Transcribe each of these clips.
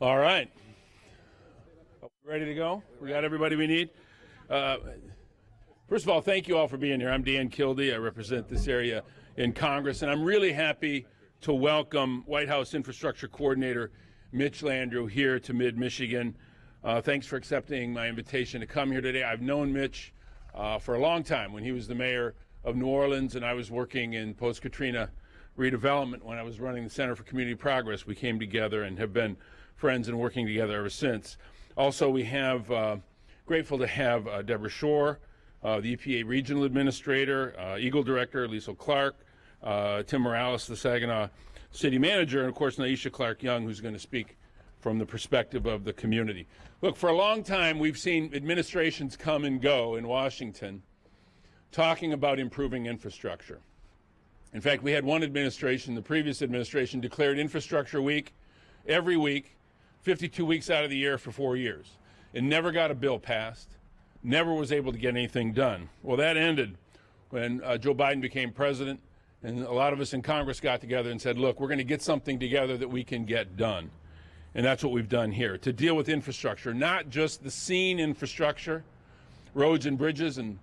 All right. Ready to go? We got everybody we need? First of all, thank you all for being here. I'm Dan Kildee. I represent this area in Congress, and I'm really happy to welcome White House Infrastructure Coordinator Mitch Landrieu here to Mid-Michigan. Thanks for accepting my invitation to come here today. I've known Mitch for a long time when he was the mayor of New Orleans, and I was working in post-Katrina redevelopment when I was running the Center for Community Progress. We came together and have been friends and working together ever since. Also, we have grateful to have Deborah Shore, the EPA Regional Administrator, Eagle Director Lisa Clark, Tim Morales, the Saginaw City Manager, and of course Naisha Clark-Young, who's going to speak from the perspective of the community. Look, for a long time we've seen administrations come and go in Washington talking about improving infrastructure. In fact, we had one administration, the previous administration, declared Infrastructure Week every week, 52 weeks out of the year for 4 years, and never got a bill passed, never was able to get anything done. Well, that ended when Joe Biden became president, and a lot of us in Congress got together and said, look, we're going to get something together that we can get done. And that's what we've done here, to deal with infrastructure, not just the seen infrastructure, roads and bridges and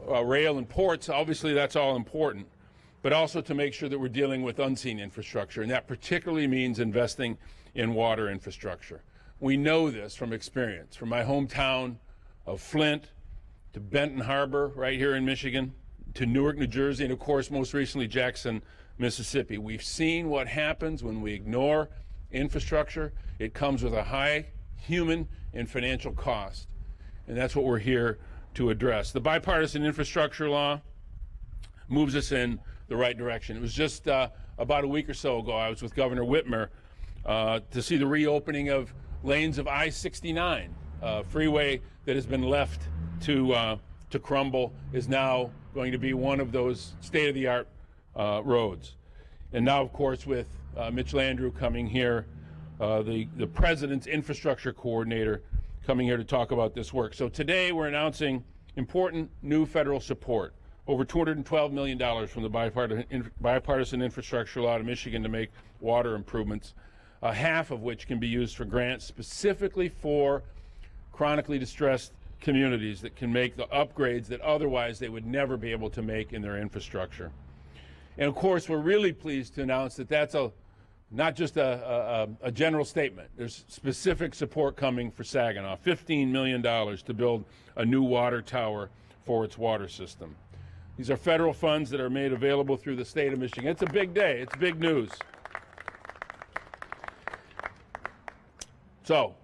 rail and ports. Obviously, that's all important, but also to make sure that we're dealing with unseen infrastructure, and that particularly means investing in water infrastructure. We know this from experience, from my hometown of Flint to Benton Harbor right here in Michigan, to Newark, New Jersey, and of course, most recently, Jackson, Mississippi. We've seen what happens when we ignore infrastructure. It comes with a high human and financial cost, and that's what we're here to address. The Bipartisan Infrastructure Law moves us in the right direction. It was just about a week or so ago, I was with Governor Whitmer to see the reopening of lanes of I-69, freeway that has been left to crumble is now going to be one of those state-of-the-art roads. And now, of course, with Mitch Landrieu coming here, the President's Infrastructure Coordinator coming here to talk about this work. So today we're announcing important new federal support, over $212 million from the Bipartisan Infrastructure Law to Michigan to make water improvements, half of which can be used for grants specifically for chronically distressed communities that can make the upgrades that otherwise they would never be able to make in their infrastructure. And of course, we're really pleased to announce that that's not just a general statement. There's specific support coming for Saginaw, $15 million to build a new water tower for its water system. These are federal funds that are made available through the state of Michigan. It's a big day. It's big news. So,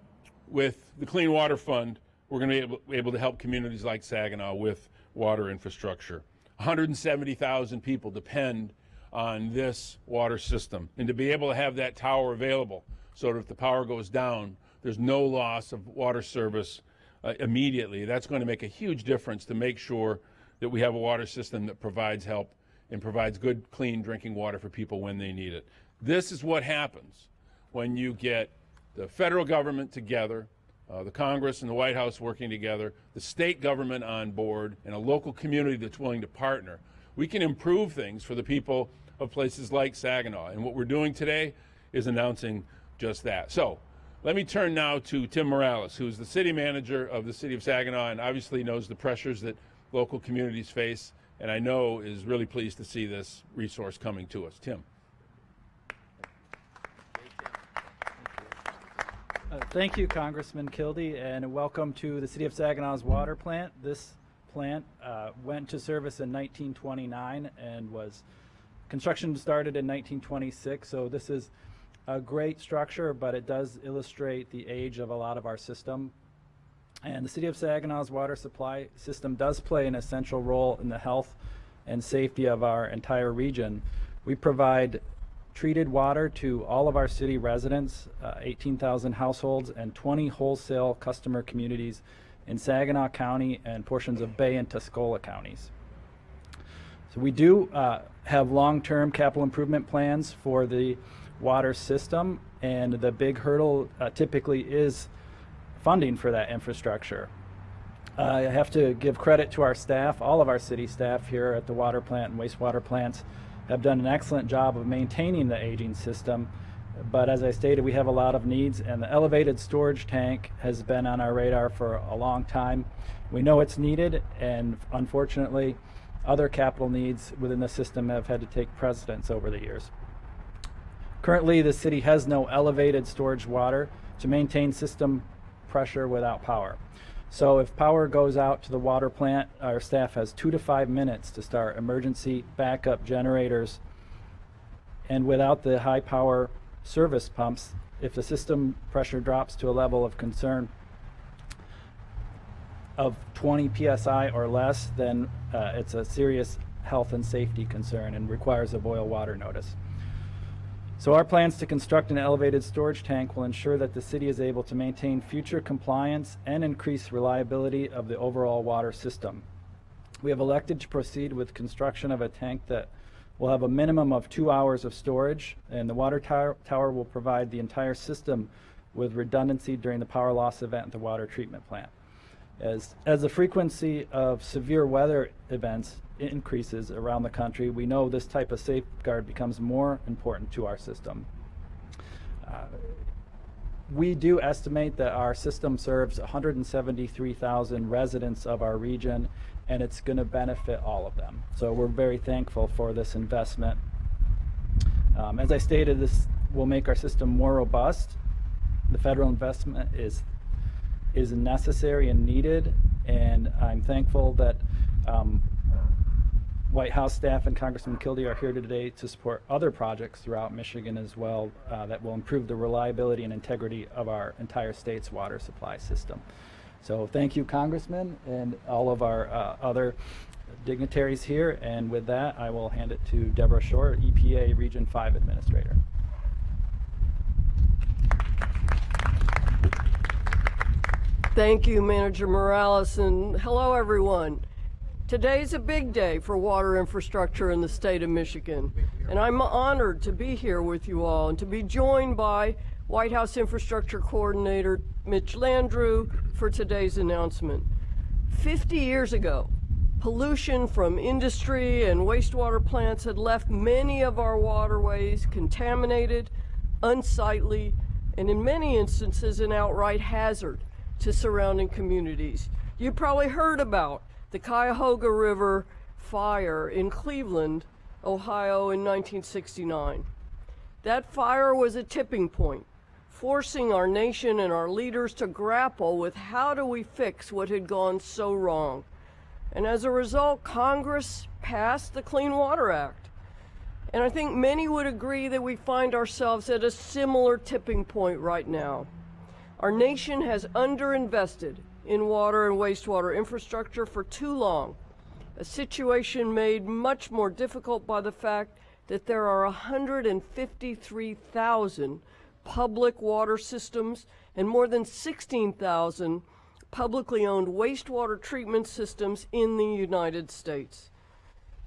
with the Clean Water Fund, we're going to be able to help communities like Saginaw with water infrastructure. 170,000 people depend on this water system, and to be able to have that tower available so that if the power goes down, there's no loss of water service immediately. That's going to make a huge difference to make sure that we have a water system that provides help and provides good, clean drinking water for people when they need it. This is what happens when you get the federal government together, the Congress and the White House working together, the state government on board, and a local community that's willing to partner. We can improve things for the people of places like Saginaw, and what we're doing today is announcing just that. So let me turn now to Tim Morales, who's the city manager of the city of Saginaw and obviously knows the pressures that local communities face, and I know is really pleased to see this resource coming to us. Tim. Thank you, Congressman Kildee, and welcome to the City of Saginaw's water plant. This plant went to service in 1929 and construction started in 1926, so this is a great structure, but it does illustrate the age of a lot of our system. And the City of Saginaw's water supply system does play an essential role in the health and safety of our entire region. We provide treated water to all of our city residents, 18,000 households, and 20 wholesale customer communities in Saginaw County and portions of Bay and Tuscola counties. So we do have long-term capital improvement plans for the water system, and the big hurdle typically is funding for that infrastructure. I have to give credit to our staff. All of our city staff here at the water plant and wastewater plants have done an excellent job of maintaining the aging system. But as I stated, we have a lot of needs, and the elevated storage tank has been on our radar for a long time. We know it's needed, and unfortunately, other capital needs within the system have had to take precedence over the years. Currently, the city has no elevated storage water to maintain system pressure without power. So if power goes out to the water plant, our staff has 2 to 5 minutes to start emergency backup generators. And without the high power service pumps, if the system pressure drops to a level of concern of 20 psi or less, then it's a serious health and safety concern and requires a boil water notice. So our plans to construct an elevated storage tank will ensure that the city is able to maintain future compliance and increase reliability of the overall water system. We have elected to proceed with construction of a tank that will have a minimum of 2 hours of storage, and the water tower will provide the entire system with redundancy during the power loss event at the water treatment plant. As the frequency of severe weather events increases around the country, we know this type of safeguard becomes more important to our system. We do estimate that our system serves 173,000 residents of our region, and it's going to benefit all of them. So we're very thankful for this investment. As I stated, this will make our system more robust. The federal investment is necessary and needed, and I'm thankful that White House staff and Congressman Kildee are here today to support other projects throughout Michigan as well that will improve the reliability and integrity of our entire state's water supply system. So thank you, Congressman, and all of our other dignitaries here. And with that, I will hand it to Deborah Shore, EPA Region 5 Administrator. Thank you, Manager Morales, and hello, everyone. Today's a big day for water infrastructure in the state of Michigan, and I'm honored to be here with you all and to be joined by White House Infrastructure Coordinator Mitch Landrieu for today's announcement. 50 years ago, pollution from industry and wastewater plants had left many of our waterways contaminated, unsightly, and in many instances an outright hazard to surrounding communities. You probably heard about the Cuyahoga River fire in Cleveland, Ohio in 1969. That fire was a tipping point, forcing our nation and our leaders to grapple with how do we fix what had gone so wrong. And as a result, Congress passed the Clean Water Act. And I think many would agree that we find ourselves at a similar tipping point right now. Our nation has underinvested in water and wastewater infrastructure for too long, a situation made much more difficult by the fact that there are 153,000 public water systems and more than 16,000 publicly owned wastewater treatment systems in the United States.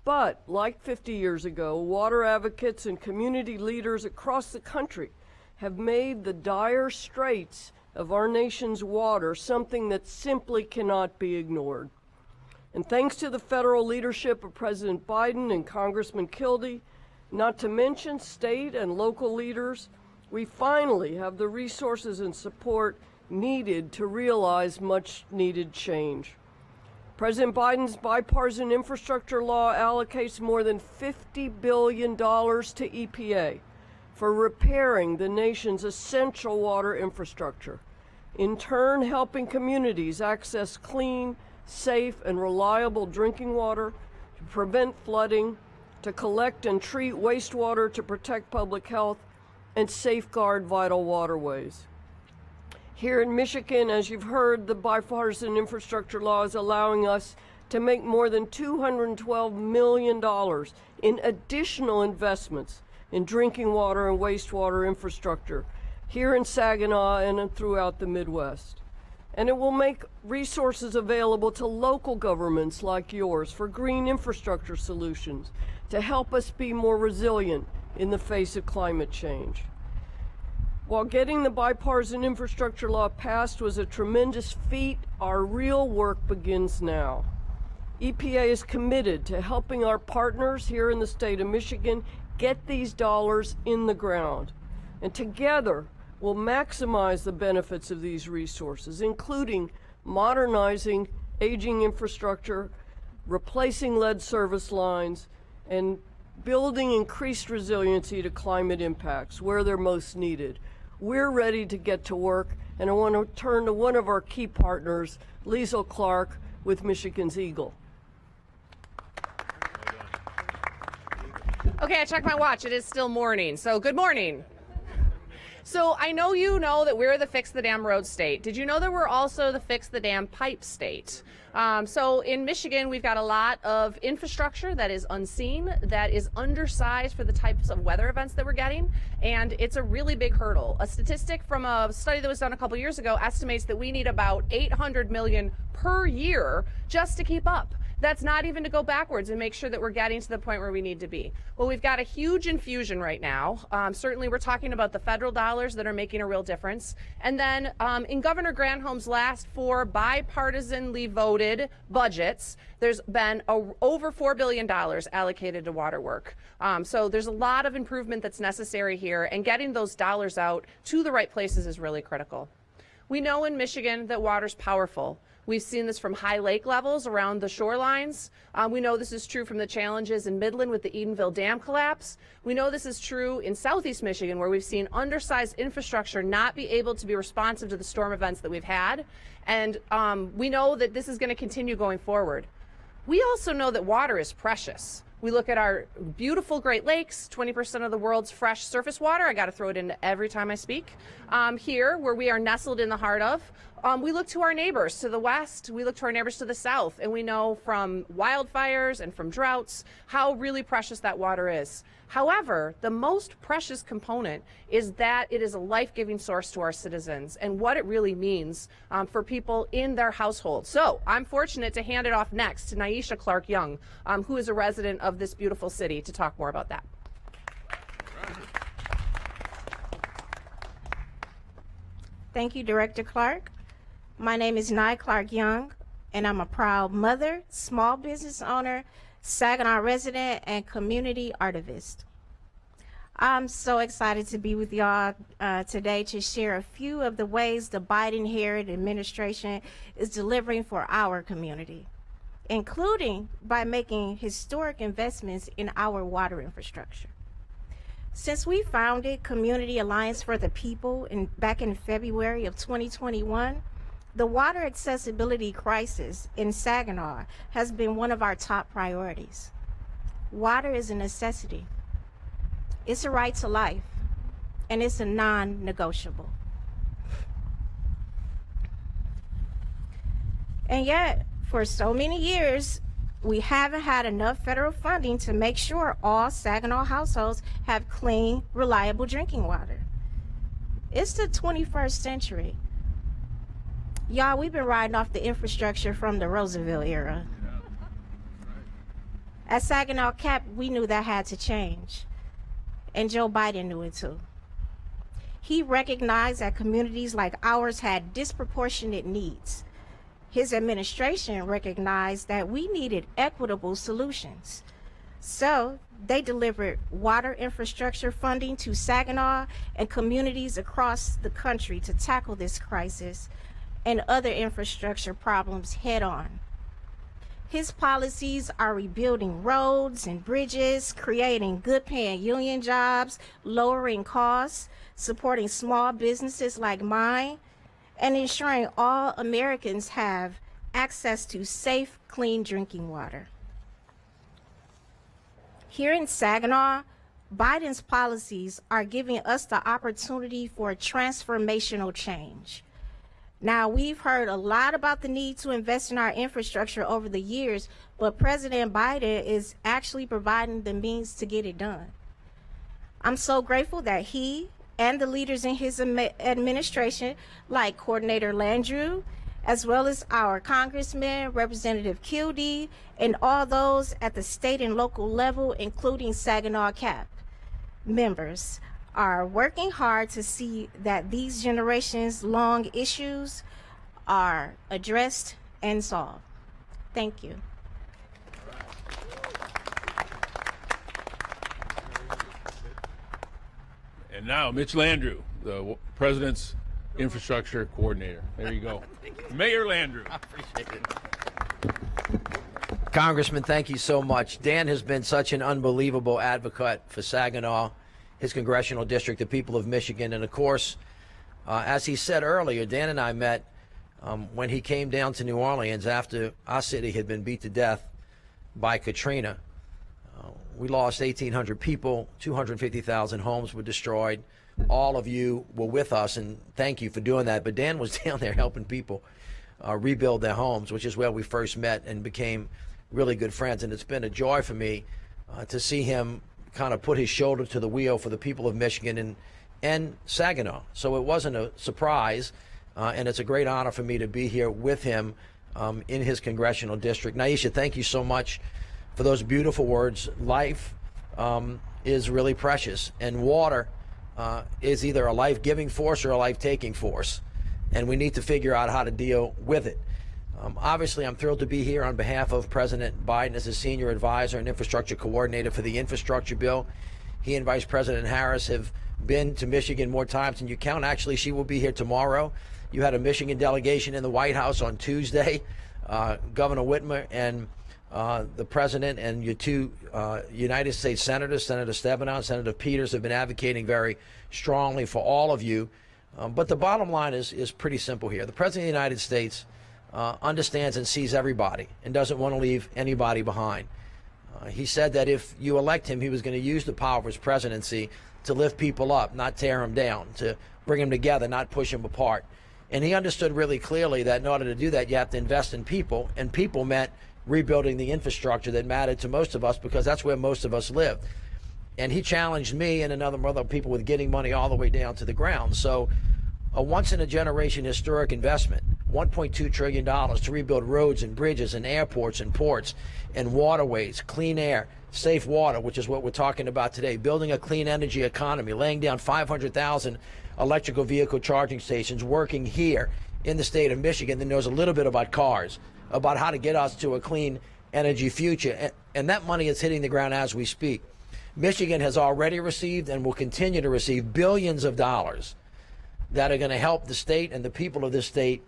But, like 50 years ago, water advocates and community leaders across the country have made the dire straits of our nation's water something that simply cannot be ignored. And thanks to the federal leadership of President Biden and Congressman Kildee, not to mention state and local leaders, we finally have the resources and support needed to realize much needed change. President Biden's Bipartisan Infrastructure Law allocates more than $50 billion to EPA for repairing the nation's essential water infrastructure, in turn helping communities access clean, safe, and reliable drinking water, to prevent flooding, to collect and treat wastewater to protect public health, and safeguard vital waterways. Here in Michigan, as you've heard, the Bipartisan Infrastructure Law is allowing us to make more than $212 million in additional investments in drinking water and wastewater infrastructure here in Saginaw and throughout the Midwest. And it will make resources available to local governments like yours for green infrastructure solutions to help us be more resilient in the face of climate change. While getting the Bipartisan Infrastructure Law passed was a tremendous feat, our real work begins now. EPA is committed to helping our partners here in the state of Michigan get these dollars in the ground. And together, we'll maximize the benefits of these resources, including modernizing aging infrastructure, replacing lead service lines, and building increased resiliency to climate impacts where they're most needed. We're ready to get to work, and I want to turn to one of our key partners, Liesl Clark with Michigan's Eagle. Okay, I checked my watch. It is still morning, so good morning. So I know you know that we're the Fix the Dam Road state. Did you know that we're also the Fix the Dam Pipe state? So in Michigan, we've got a lot of infrastructure that is unseen, that is undersized for the types of weather events that we're getting, and it's a really big hurdle. A statistic from a study that was done a couple years ago estimates that we need about 800 million per year just to keep up. That's not even to go backwards and make sure that we're getting to the point where we need to be. Well, we've got a huge infusion right now. Certainly we're talking about the federal dollars that are making a real difference. And then in Governor Granholm's last 4 bipartisanly voted budgets, there's been over $4 billion allocated to water work. So there's a lot of improvement that's necessary here, and getting those dollars out to the right places is really critical. We know in Michigan that water's powerful. We've seen this from high lake levels around the shorelines. We know this is true from the challenges in Midland with the Edenville Dam collapse. We know this is true in southeast Michigan, where we've seen undersized infrastructure not be able to be responsive to the storm events that we've had. And we know that this is going to continue going forward. We also know that water is precious. We look at our beautiful Great Lakes, 20% of the world's fresh surface water. I got to throw it in every time I speak. Here, where we are nestled in the heart of, we look to our neighbors to the west, we look to our neighbors to the south, and we know from wildfires and from droughts how really precious that water is. However, the most precious component is that it is a life-giving source to our citizens and what it really means for people in their household. So I'm fortunate to hand it off next to Nyesha Clark Young, who is a resident of this beautiful city, to talk more about that. Thank you, Director Clark. My name is Nye Clark Young, and I'm a proud mother, small business owner, Saginaw resident, and community artivist. I'm so excited to be with y'all today to share a few of the ways the Biden-Harris administration is delivering for our community, including by making historic investments in our water infrastructure. Since we founded Community Alliance for the People back in February of 2021, the water accessibility crisis in Saginaw has been one of our top priorities. Water is a necessity. It's a right to life, and it's a non-negotiable. And yet, for so many years, we haven't had enough federal funding to make sure all Saginaw households have clean, reliable drinking water. It's the 21st century. Y'all, we've been riding off the infrastructure from the Roosevelt era. At Saginaw CAP, we knew that had to change, and Joe Biden knew it too. He recognized that communities like ours had disproportionate needs. His administration recognized that we needed equitable solutions. So they delivered water infrastructure funding to Saginaw and communities across the country to tackle this crisis and other infrastructure problems head on. His policies are rebuilding roads and bridges, creating good-paying union jobs, lowering costs, supporting small businesses like mine, and ensuring all Americans have access to safe, clean drinking water. Here in Saginaw, Biden's policies are giving us the opportunity for transformational change. Now, we've heard a lot about the need to invest in our infrastructure over the years, but President Biden is actually providing the means to get it done. I'm so grateful that he and the leaders in his administration, like Coordinator Landrieu, as well as our Congressman, Representative Kildee, and all those at the state and local level, including Saginaw CAP members, are working hard to see that these generations-long issues are addressed and solved. Thank you. And now Mitch Landrieu, the President's Infrastructure Coordinator. There you go. Mayor Landrieu. I appreciate it. Congressman, thank you so much. Dan has been such an unbelievable advocate for Saginaw, his congressional district, the people of Michigan. And of course, as he said earlier, Dan and I met when he came down to New Orleans after our city had been beat to death by Katrina. We lost 1,800 people, 250,000 homes were destroyed. All of you were with us, and thank you for doing that. But Dan was down there helping people rebuild their homes, which is where we first met and became really good friends. And it's been a joy for me to see him kind of put his shoulder to the wheel for the people of Michigan and Saginaw. So it wasn't a surprise, and it's a great honor for me to be here with him in his congressional district. Naisha, thank you so much for those beautiful words. Life is really precious, and water is either a life-giving force or a life-taking force, and we need to figure out how to deal with it. Obviously, I'm thrilled to be here on behalf of President Biden as a senior advisor and infrastructure coordinator for the infrastructure bill. He and Vice President Harris have been to Michigan more times than you count. Actually, she will be here tomorrow. You had a Michigan delegation in the White House on Tuesday. Governor Whitmer and the president and your two United States senators, Senator Stabenow and Senator Peters, have been advocating very strongly for all of you. But the bottom line is pretty simple here. The President of the United States understands and sees everybody and doesn't want to leave anybody behind. He said that if you elect him, he was going to use the power of his presidency to lift people up, not tear them down, to bring them together, not push them apart. And he understood really clearly that in order to do that, you have to invest in people, and people meant rebuilding the infrastructure that mattered to most of us, because that's where most of us live. And he challenged me and another other people with getting money all the way down to the ground. So a once-in-a-generation historic investment, $1.2 trillion to rebuild roads and bridges and airports and ports and waterways, clean air, safe water, which is what we're talking about today, building a clean energy economy, laying down 500,000 electrical vehicle charging stations, working here in the state of Michigan that knows a little bit about cars, about how to get us to a clean energy future. And that money is hitting the ground as we speak. Michigan has already received and will continue to receive billions of dollars that are going to help the state and the people of this state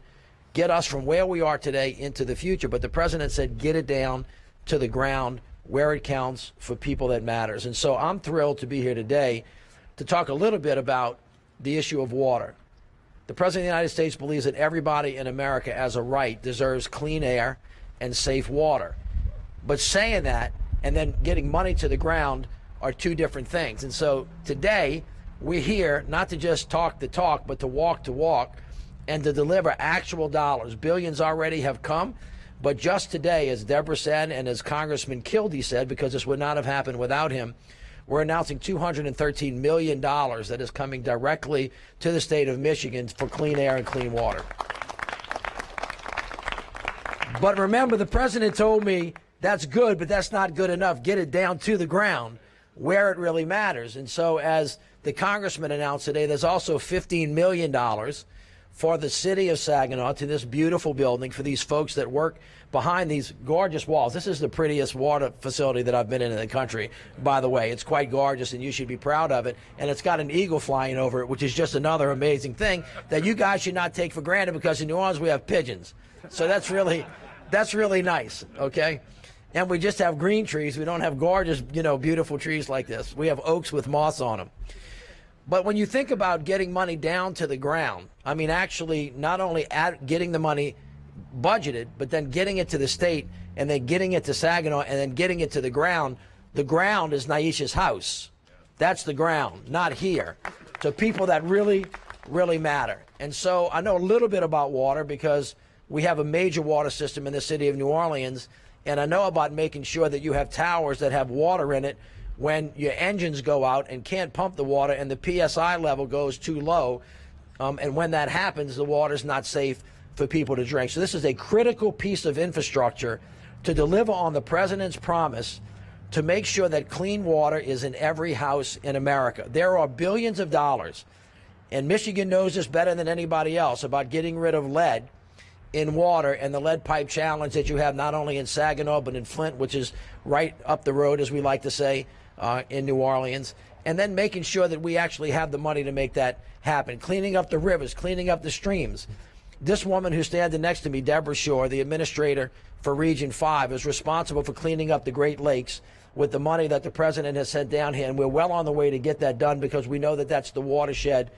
get us from where we are today into the future. But the president said, get it down to the ground where it counts for people that matters. And so I'm thrilled to be here today to talk a little bit about the issue of water. The President of the United States believes that everybody in America, as a right, deserves clean air and safe water. But saying that and then getting money to the ground are two different things. And so today, we're here not to just talk the talk, but to walk, and to deliver actual dollars. Billions already have come, but just today, as Deborah said, and as Congressman Kildee said, because this would not have happened without him, we're announcing $213 million that is coming directly to the state of Michigan for clean air and clean water. But remember, the president told me, that's good, but that's not good enough. Get it down to the ground where it really matters. And so as the congressman announced today, there's also $15 million for the city of Saginaw, to this beautiful building, for these folks that work behind these gorgeous walls. This is the prettiest water facility that I've been in the country, by the way. It's quite gorgeous, and you should be proud of it. And it's got an eagle flying over it, which is just another amazing thing that you guys should not take for granted, because in New Orleans we have pigeons. So that's really nice, okay? And we just have green trees. We don't have gorgeous, beautiful trees like this. We have oaks with moss on them. But when you think about getting money down to the ground, I mean, actually not only getting the money budgeted, but then getting it to the state, and then getting it to Saginaw, and then getting it to the ground is Naisha's house. That's the ground, not here. To people that really, really matter. And so I know a little bit about water because we have a major water system in the city of New Orleans, and I know about making sure that you have towers that have water in it when your engines go out and can't pump the water and the PSI level goes too low. And when that happens, the water's not safe for people to drink. So this is a critical piece of infrastructure to deliver on the president's promise to make sure that clean water is in every house in America. There are billions of dollars, and Michigan knows this better than anybody else, about getting rid of lead in water and the lead pipe challenge that you have not only in Saginaw but in Flint, which is right up the road, as we like to say, in New Orleans. and then making sure that we actually have the money to make that happen. Cleaning up the rivers, cleaning up the streams. This woman who's standing next to me, Deborah Shore, the administrator for Region 5, is responsible for cleaning up the Great Lakes with the money that the president has sent down here, and we're well on the way to get that done because we know that that's the watershed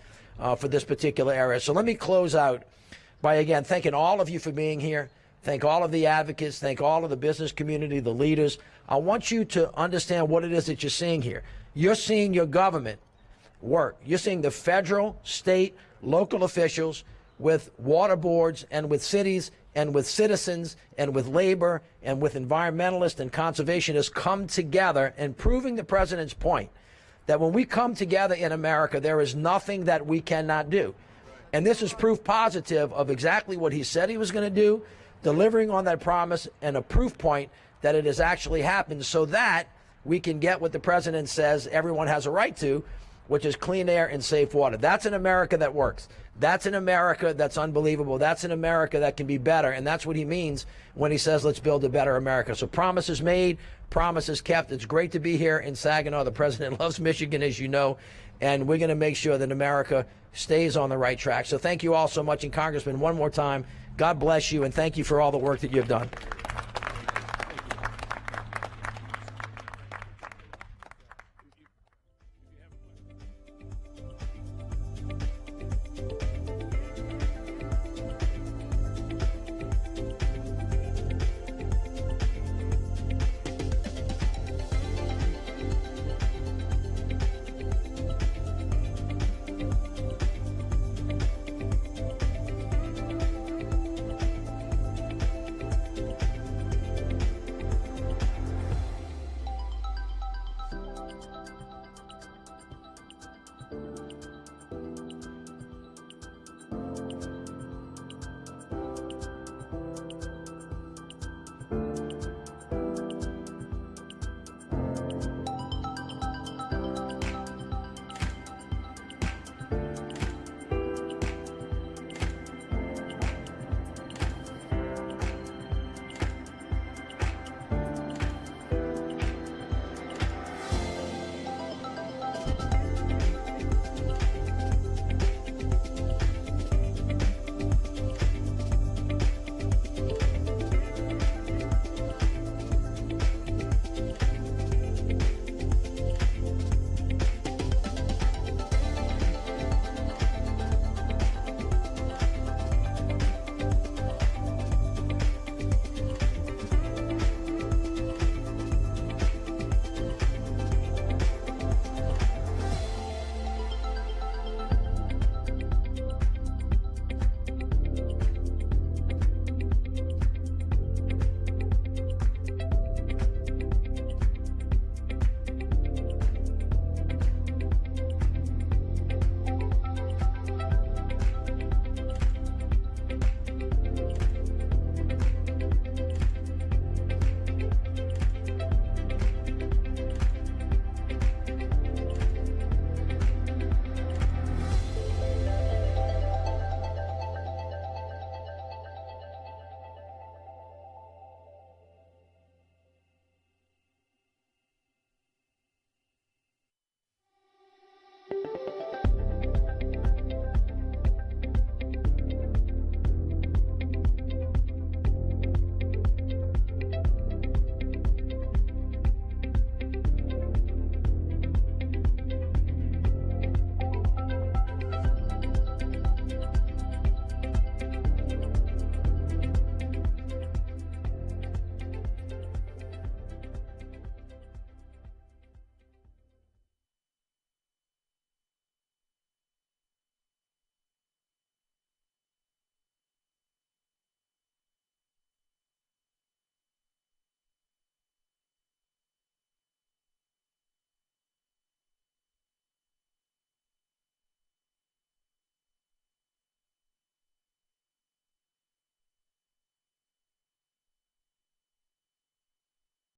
for this particular area. So let me close out by, again, thanking all of you for being here. Thank all of the advocates. Thank all of the business community, the leaders. I want you to understand what it is that you're seeing here. You're seeing your government work. You're seeing the federal, state, local officials with water boards and with cities and with citizens and with labor and with environmentalists and conservationists come together and proving the president's point that when we come together in America, there is nothing that we cannot do. And this is proof positive of exactly what he said he was going to do, delivering on that promise, and a proof point that it has actually happened so that we can get what the president says everyone has a right to, which is clean air and safe water. That's an America that works. That's an America that's unbelievable. That's an America that can be better. And that's what he means when he says, let's build a better America. So promises made, promises kept. It's great to be here in Saginaw. The president loves Michigan, as you know, and we're going to make sure that America stays on the right track. So thank you all so much. And Congressman, one more time, God bless you, and thank you for all the work that you've done.